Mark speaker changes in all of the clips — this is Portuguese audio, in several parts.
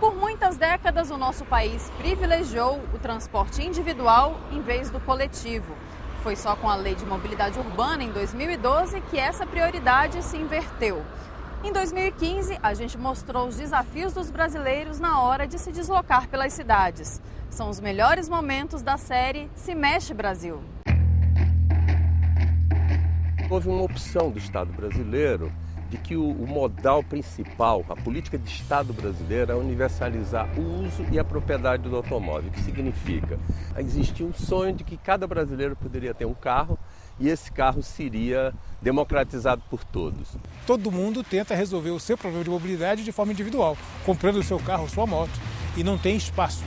Speaker 1: Por muitas décadas, o nosso país privilegiou o transporte individual em vez do coletivo. Foi só com a Lei de Mobilidade Urbana, em 2012, que essa prioridade se inverteu. Em 2015, a gente mostrou os desafios dos brasileiros na hora de se deslocar pelas cidades. São os melhores momentos da série Se Mexe Brasil.
Speaker 2: Houve uma opção do Estado brasileiro de que o modal principal, a política de Estado brasileira, é universalizar o uso e a propriedade do automóvel. O que significa? Existia um sonho de que cada brasileiro poderia ter um carro e esse carro seria democratizado por todos.
Speaker 3: Todo mundo tenta resolver o seu problema de mobilidade de forma individual, comprando o seu carro, sua moto, e não tem espaço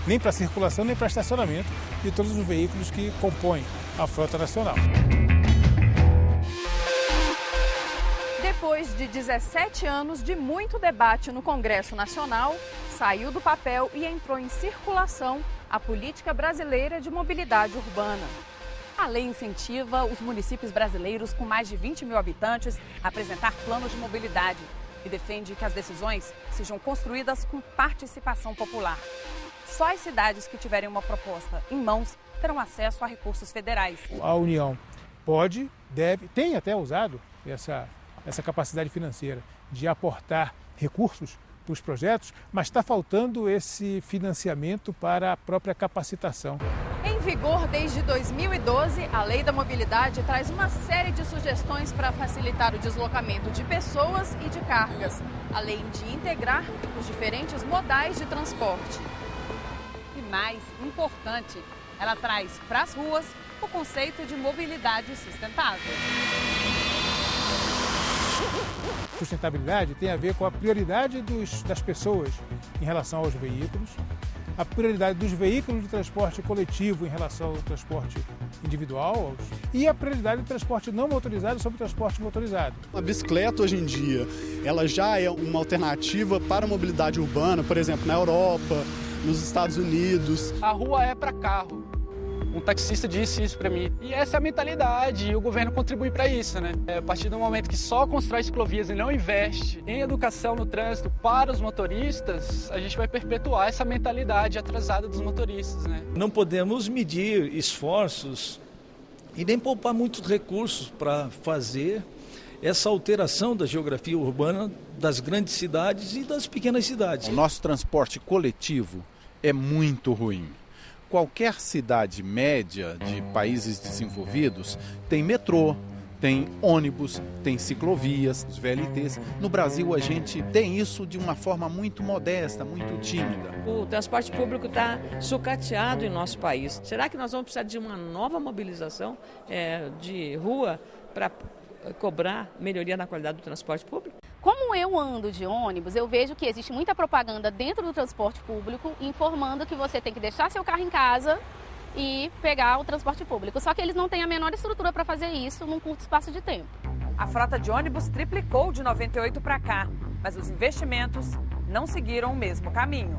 Speaker 3: nem para circulação, nem para estacionamento de todos os veículos que compõem a frota nacional.
Speaker 1: Depois de 17 anos de muito debate no Congresso Nacional, saiu do papel e entrou em circulação a Política Brasileira de Mobilidade Urbana.
Speaker 4: A lei incentiva os municípios brasileiros com mais de 20 mil habitantes a apresentar planos de mobilidade e defende que as decisões sejam construídas com participação popular. Só as cidades que tiverem uma proposta em mãos terão acesso a recursos federais.
Speaker 3: A União pode, deve, tem até usado essa capacidade financeira de aportar recursos para os projetos, mas está faltando esse financiamento para a própria capacitação.
Speaker 1: Em vigor desde 2012, a Lei da Mobilidade traz uma série de sugestões para facilitar o deslocamento de pessoas e de cargas, além de integrar os diferentes modais de transporte.
Speaker 4: E mais importante, ela traz para as ruas o conceito de mobilidade sustentável.
Speaker 3: Sustentabilidade tem a ver com a prioridade das pessoas em relação aos veículos, a prioridade dos veículos de transporte coletivo em relação ao transporte individual e a prioridade do transporte não motorizado sobre o transporte motorizado.
Speaker 5: A bicicleta hoje em dia, ela já é uma alternativa para a mobilidade urbana, por exemplo, na Europa, nos Estados Unidos.
Speaker 6: A rua é para carro. Um taxista disse isso para mim. E essa é a mentalidade, e o governo contribui para isso, né? A partir do momento que só constrói ciclovias e não investe em educação no trânsito para os motoristas, a gente vai perpetuar essa mentalidade atrasada dos motoristas, né?
Speaker 7: Não podemos medir esforços e nem poupar muitos recursos para fazer essa alteração da geografia urbana das grandes cidades e das pequenas cidades.
Speaker 8: O nosso transporte coletivo é muito ruim. Qualquer cidade média de países desenvolvidos tem metrô, tem ônibus, tem ciclovias, os VLTs. No Brasil a gente tem isso de uma forma muito modesta, muito tímida.
Speaker 9: O transporte público está sucateado em nosso país. Será que nós vamos precisar de uma nova mobilização de rua para cobrar melhoria na qualidade do transporte público?
Speaker 10: Como eu ando de ônibus, eu vejo que existe muita propaganda dentro do transporte público informando que você tem que deixar seu carro em casa e pegar o transporte público. Só que eles não têm a menor estrutura para fazer isso num curto espaço de tempo.
Speaker 4: A frota de ônibus triplicou de 98 para cá, mas os investimentos não seguiram o mesmo caminho.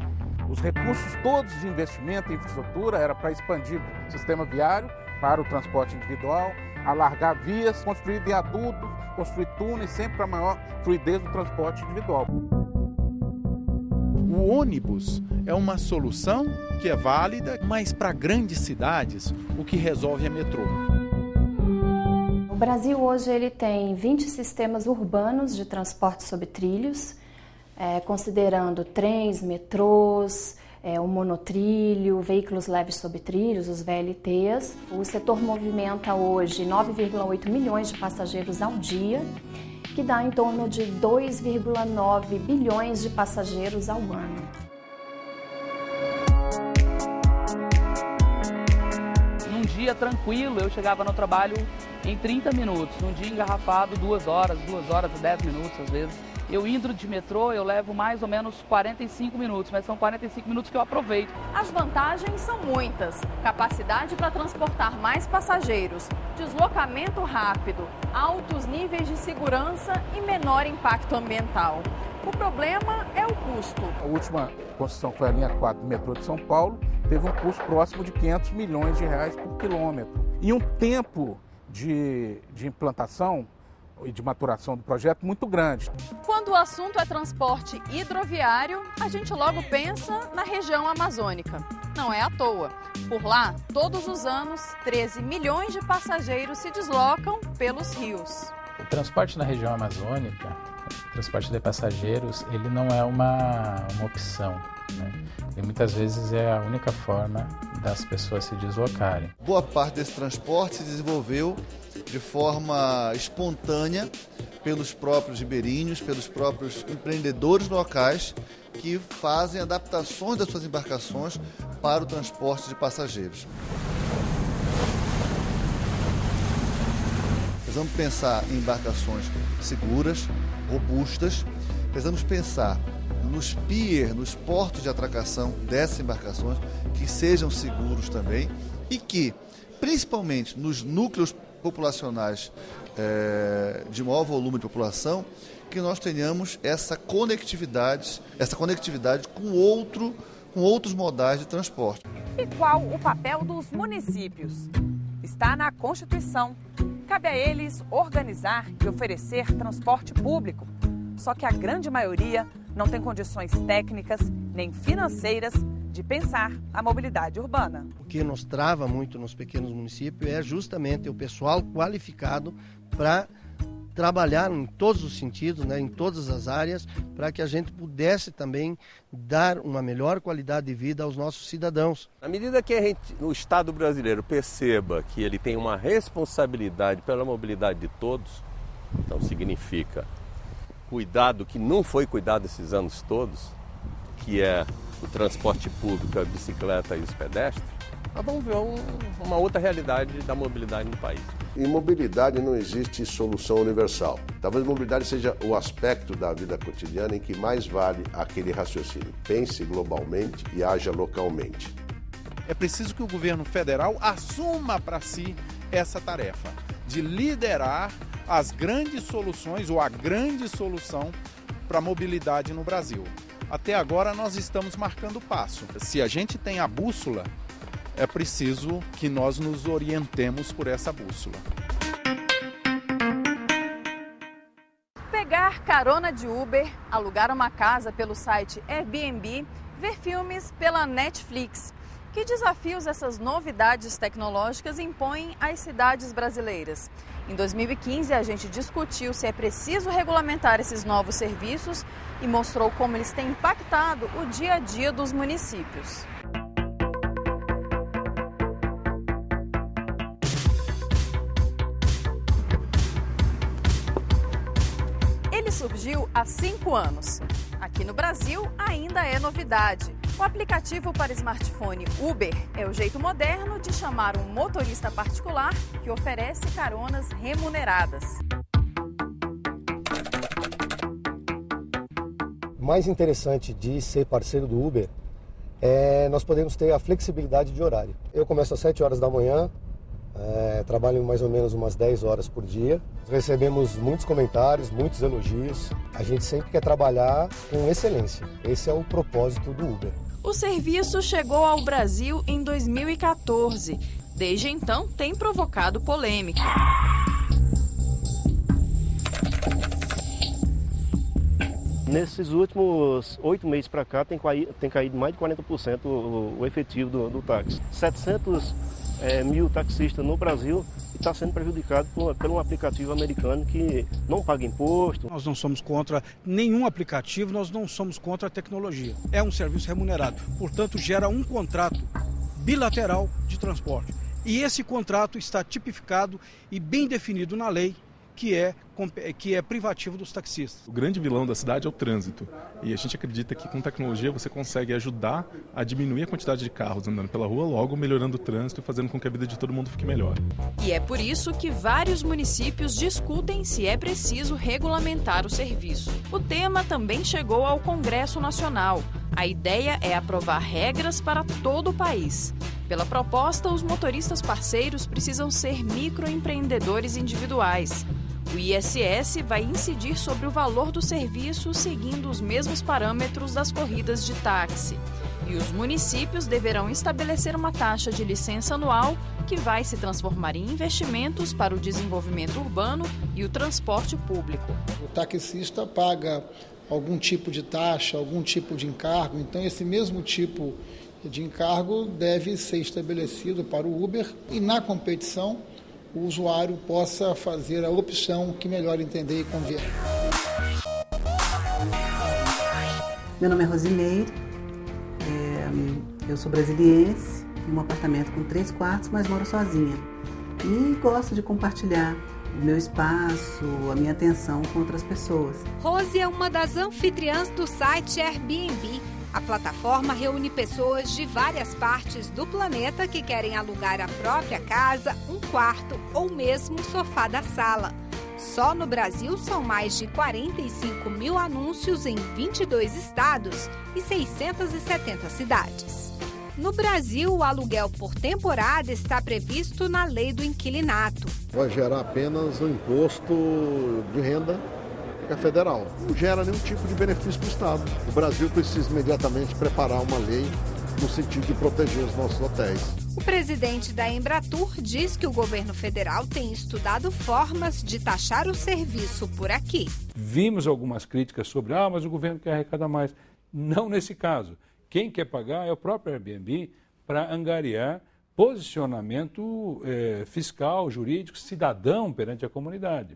Speaker 11: Os recursos todos de investimento em infraestrutura era para expandir o sistema viário para o transporte individual, alargar vias, construir viadutos, construir túneis, sempre para maior fluidez do transporte individual.
Speaker 8: O ônibus é uma solução que é válida, mas para grandes cidades o que resolve é metrô.
Speaker 12: O Brasil hoje ele tem 20 sistemas urbanos de transporte sobre trilhos, considerando trens, metrôs, o monotrilho, veículos leves sobre trilhos, os VLTs. O setor movimenta hoje 9,8 milhões de passageiros ao dia, que dá em torno de 2,9 bilhões de passageiros ao ano.
Speaker 6: Num dia tranquilo, eu chegava no trabalho em 30 minutos. Num dia engarrafado, 2 horas e 10 minutos às vezes. Eu indo de metrô, eu levo mais ou menos 45 minutos, mas são 45 minutos que eu aproveito.
Speaker 1: As vantagens são muitas. Capacidade para transportar mais passageiros, deslocamento rápido, altos níveis de segurança e menor impacto ambiental. O problema é o custo.
Speaker 11: A última construção, que foi a linha 4 do metrô de São Paulo, teve um custo próximo de 500 milhões de reais por quilômetro. E um tempo de implantação e de maturação do projeto muito grande.
Speaker 1: Quando o assunto é transporte hidroviário, a gente logo pensa na região amazônica. Não é à toa. Por lá, todos os anos, 13 milhões de passageiros se deslocam pelos rios.
Speaker 13: O transporte na região amazônica, o transporte de passageiros, ele não é uma opção, né? E muitas vezes é a única forma das pessoas se deslocarem.
Speaker 14: Boa parte desse transporte se desenvolveu de forma espontânea pelos próprios ribeirinhos, pelos próprios empreendedores locais que fazem adaptações das suas embarcações para o transporte de passageiros. Precisamos pensar em embarcações seguras, robustas, precisamos pensar nos pier, nos portos de atracação dessas embarcações, que sejam seguros também e que, principalmente nos núcleos populacionais de maior volume de população, que nós tenhamos essa conectividade com outros modais de transporte.
Speaker 4: E qual o papel dos municípios? Está na Constituição. Cabe a eles organizar e oferecer transporte público. Só que a grande maioria não tem condições técnicas nem financeiras de pensar a mobilidade urbana.
Speaker 15: O que nos trava muito nos pequenos municípios é justamente o pessoal qualificado para trabalhar em todos os sentidos, né, em todas as áreas, para que a gente pudesse também dar uma melhor qualidade de vida aos nossos cidadãos.
Speaker 2: À medida que o Estado brasileiro perceba que ele tem uma responsabilidade pela mobilidade de todos, então significa cuidado que não foi cuidado esses anos todos, que é o transporte público, a bicicleta e os pedestres, nós vamos ver uma outra realidade da mobilidade no país.
Speaker 16: Em mobilidade não existe solução universal. Talvez mobilidade seja o aspecto da vida cotidiana em que mais vale aquele raciocínio. Pense globalmente e haja localmente.
Speaker 8: É preciso que o governo federal assuma para si essa tarefa de liderar as grandes soluções ou a grande solução para a mobilidade no Brasil. Até agora nós estamos marcando passo. Se a gente tem a bússola, é preciso que nós nos orientemos por essa bússola.
Speaker 1: Pegar carona de Uber, alugar uma casa pelo site Airbnb, ver filmes pela Netflix. Que desafios essas novidades tecnológicas impõem às cidades brasileiras? Em 2015, a gente discutiu se é preciso regulamentar esses novos serviços e mostrou como eles têm impactado o dia a dia dos municípios. Ele surgiu há 5 anos. Aqui no Brasil, ainda é novidade. O aplicativo para smartphone Uber é o jeito moderno de chamar um motorista particular que oferece caronas remuneradas.
Speaker 17: O mais interessante de ser parceiro do Uber é nós podemos ter a flexibilidade de horário. Eu começo às 7 horas da manhã, trabalho mais ou menos umas 10 horas por dia. Recebemos muitos comentários, muitos elogios. A gente sempre quer trabalhar com excelência. Esse é o propósito do Uber.
Speaker 1: O serviço chegou ao Brasil em 2014. Desde então, tem provocado polêmica.
Speaker 17: Nesses últimos 8 meses para cá, tem caído mais de 40% o efetivo do táxi. 700 mil taxistas no Brasil está sendo prejudicado por um aplicativo americano que não paga imposto.
Speaker 3: Nós não somos contra nenhum aplicativo, nós não somos contra a tecnologia. É um serviço remunerado, portanto gera um contrato bilateral de transporte. E esse contrato está tipificado e bem definido na lei, que é privativo dos taxistas.
Speaker 18: O grande vilão da cidade é o trânsito. E a gente acredita que com tecnologia você consegue ajudar a diminuir a quantidade de carros andando pela rua, logo melhorando o trânsito e fazendo com que a vida de todo mundo fique melhor.
Speaker 1: E é por isso que vários municípios discutem se é preciso regulamentar o serviço. O tema também chegou ao Congresso Nacional. A ideia é aprovar regras para todo o país. Pela proposta, os motoristas parceiros precisam ser microempreendedores individuais. O ISS vai incidir sobre o valor do serviço seguindo os mesmos parâmetros das corridas de táxi.
Speaker 19: E os municípios deverão estabelecer uma taxa de licença anual que vai se transformar em investimentos para o desenvolvimento urbano e o transporte público.
Speaker 20: O taxista paga algum tipo de taxa, algum tipo de encargo, então esse mesmo tipo de encargo deve ser estabelecido para o Uber e na competição o usuário possa fazer a opção que melhor entender e convier.
Speaker 21: Meu nome é Rosineire, eu sou brasiliense, tenho um apartamento com 3 quartos, mas moro sozinha. E gosto de compartilhar o meu espaço, a minha atenção com outras pessoas.
Speaker 22: Rose é uma das anfitriãs do site Airbnb. A plataforma reúne pessoas de várias partes do planeta que querem alugar a própria casa, um quarto ou mesmo o sofá da sala. Só no Brasil são mais de 45 mil anúncios em 22 estados e 670 cidades. No Brasil, o aluguel por temporada está previsto na Lei do Inquilinato.
Speaker 23: Vai gerar apenas o imposto de renda que é federal. Não gera nenhum tipo de benefício para o Estado. O Brasil precisa imediatamente preparar uma lei no sentido de proteger os nossos hotéis.
Speaker 22: O presidente da Embratur diz que o governo federal tem estudado formas de taxar o serviço por aqui.
Speaker 24: Vimos algumas críticas sobre, mas o governo quer arrecadar mais. Não nesse caso. Quem quer pagar é o próprio Airbnb para angariar posicionamento fiscal, jurídico, cidadão perante a comunidade.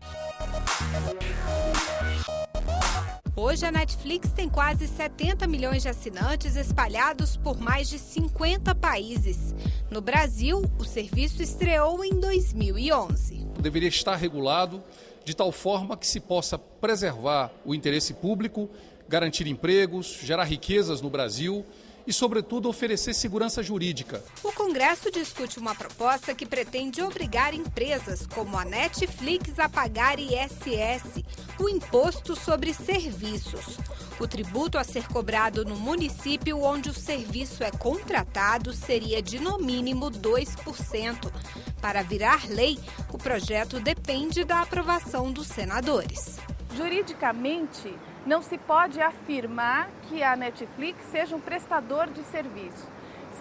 Speaker 22: Hoje a Netflix tem quase 70 milhões de assinantes espalhados por mais de 50 países. No Brasil, o serviço estreou em 2011.
Speaker 25: Deveria estar regulado de tal forma que se possa preservar o interesse público, garantir empregos, gerar riquezas no Brasil e, sobretudo, oferecer segurança jurídica.
Speaker 22: O Congresso discute uma proposta que pretende obrigar empresas como a Netflix a pagar ISS, o Imposto sobre Serviços. O tributo a ser cobrado no município onde o serviço é contratado seria de no mínimo 2%. Para virar lei, o projeto depende da aprovação dos senadores.
Speaker 26: Juridicamente, não se pode afirmar que a Netflix seja um prestador de serviço.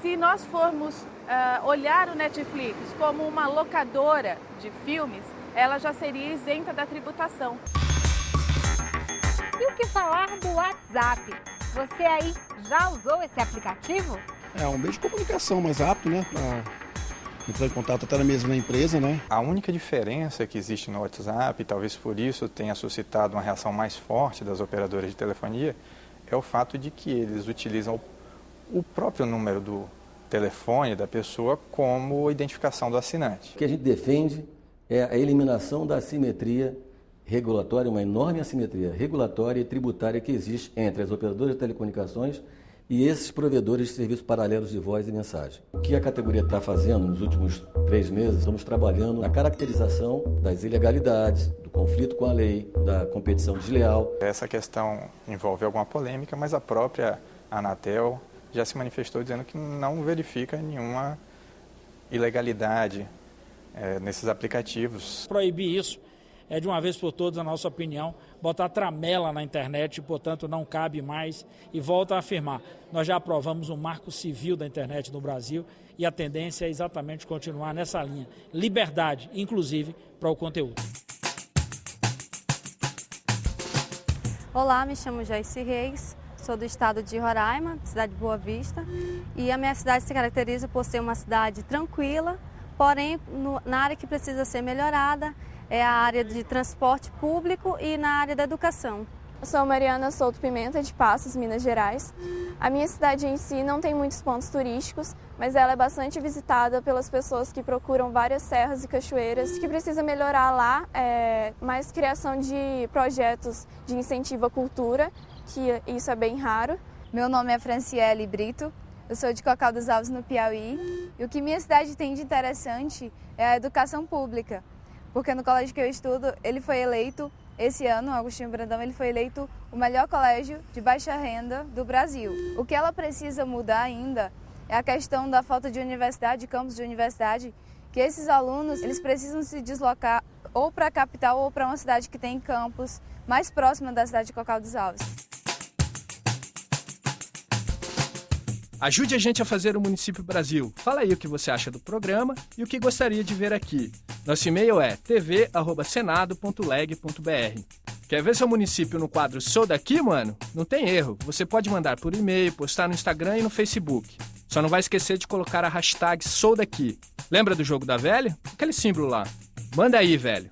Speaker 26: Se nós formos olhar o Netflix como uma locadora de filmes, ela já seria isenta da tributação.
Speaker 22: E o que falar do WhatsApp? Você aí já usou esse aplicativo?
Speaker 27: É um meio de comunicação mais rápido, né? Entrar em contato até mesmo na empresa, né?
Speaker 28: A única diferença que existe no WhatsApp, talvez por isso tenha suscitado uma reação mais forte das operadoras de telefonia, é o fato de que eles utilizam o próprio número do telefone da pessoa como identificação do assinante.
Speaker 29: O que a gente defende é a eliminação da assimetria regulatória, uma enorme assimetria regulatória e tributária que existe entre as operadoras de telecomunicações e esses provedores de serviços paralelos de voz e mensagem. O que a categoria está fazendo nos últimos 3 meses? Estamos trabalhando na caracterização das ilegalidades, do conflito com a lei, da competição desleal.
Speaker 28: Essa questão envolve alguma polêmica, mas a própria Anatel já se manifestou dizendo que não verifica nenhuma ilegalidade nesses aplicativos.
Speaker 30: Proibir isso é, de uma vez por todas, a nossa opinião, botar tramela na internet, portanto, não cabe mais. E volto a afirmar, nós já aprovamos um marco civil da internet no Brasil e a tendência é exatamente continuar nessa linha. Liberdade, inclusive, para o conteúdo.
Speaker 31: Olá, me chamo Joyce Reis, sou do estado de Roraima, cidade de Boa Vista. E a minha cidade se caracteriza por ser uma cidade tranquila, porém, na área que precisa ser melhorada, é a área de transporte público e na área da educação.
Speaker 32: Eu sou Mariana Souto Pimenta, de Passos, Minas Gerais. A minha cidade em si não tem muitos pontos turísticos, mas ela é bastante visitada pelas pessoas que procuram várias serras e cachoeiras. O que precisa melhorar lá é mais criação de projetos de incentivo à cultura, que isso é bem raro.
Speaker 33: Meu nome é Franciele Brito, eu sou de Cocal dos Alves, no Piauí. E o que minha cidade tem de interessante é a educação pública. Porque no colégio que eu estudo, ele foi eleito, esse ano, Agostinho Brandão, ele foi eleito o melhor colégio de baixa renda do Brasil. O que ela precisa mudar ainda é a questão da falta de universidade, de campus de universidade, que esses alunos, eles precisam se deslocar ou para a capital ou para uma cidade que tem campus mais próxima da cidade de Cocal dos Alves.
Speaker 2: Ajude a gente a fazer o Município Brasil. Fala aí o que você acha do programa e o que gostaria de ver aqui. Nosso e-mail é tv@senado.leg.br. Quer ver seu município no quadro Sou Daqui, mano? Não tem erro. Você pode mandar por e-mail, postar no Instagram e no Facebook. Só não vai esquecer de colocar a hashtag Sou Daqui. Lembra do jogo da velha? Aquele símbolo lá. Manda aí, velho.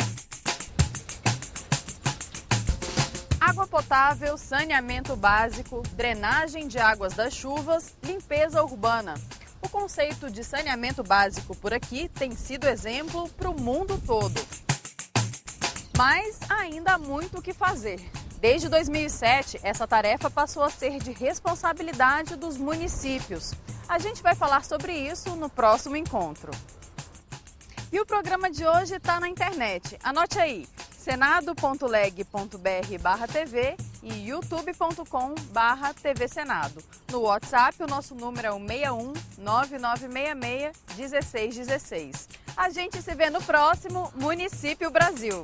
Speaker 1: Água potável, saneamento básico, drenagem de águas das chuvas, limpeza urbana. O conceito de saneamento básico por aqui tem sido exemplo para o mundo todo. Mas ainda há muito o que fazer. Desde 2007, essa tarefa passou a ser de responsabilidade dos municípios. A gente vai falar sobre isso no próximo encontro. E o programa de hoje está na internet. Anote aí, senado.leg.br/tv e youtube.com/TV Senado. No WhatsApp, o nosso número é o 61 9966 1616. A gente se vê no próximo Município Brasil.